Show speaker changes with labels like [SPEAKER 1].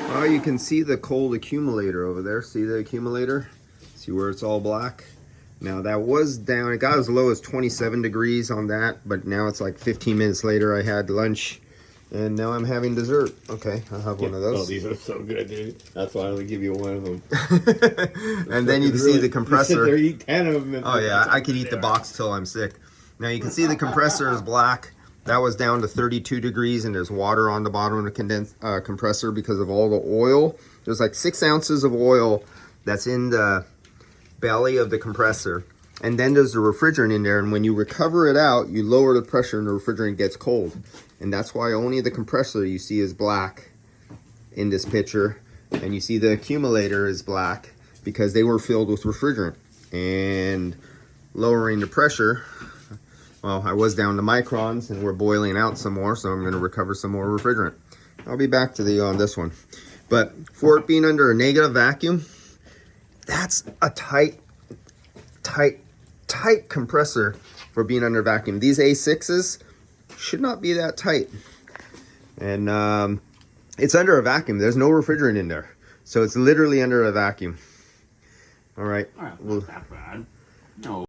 [SPEAKER 1] Well, you can see the cold accumulator over there. See the accumulator? See where it's all black? Now that was down, it got as low as 27 degrees on that, but now it's like 15 minutes later. I had lunch and now I'm having dessert. Okay, I'll have one of those.
[SPEAKER 2] Oh, these are so good, dude. That's why I only give you one of them.
[SPEAKER 1] And then you can see the compressor.
[SPEAKER 2] You sit there, eat 10 of them.
[SPEAKER 1] Oh yeah, I could eat the box till I'm sick. Now you can see the compressor is black. That was down to 32 degrees and there's water on the bottom of the compressor because of all the oil. There's like 6 ounces of oil that's in the belly of the compressor. And then there's the refrigerant in there. And when you recover it out, you lower the pressure and the refrigerant gets cold. And that's why only the compressor you see is black in this picture. And you see the accumulator is black because they were filled with refrigerant. And lowering the pressure, well, I was down to microns and we're boiling out some more, so I'm going to recover some more refrigerant. I'll be back to the on this one. But for it being under a negative vacuum, that's a tight compressor for being under vacuum. These A6s should not be that tight. And it's under a vacuum. There's no refrigerant in there. So it's literally under a vacuum. All right.
[SPEAKER 2] Not that bad. No.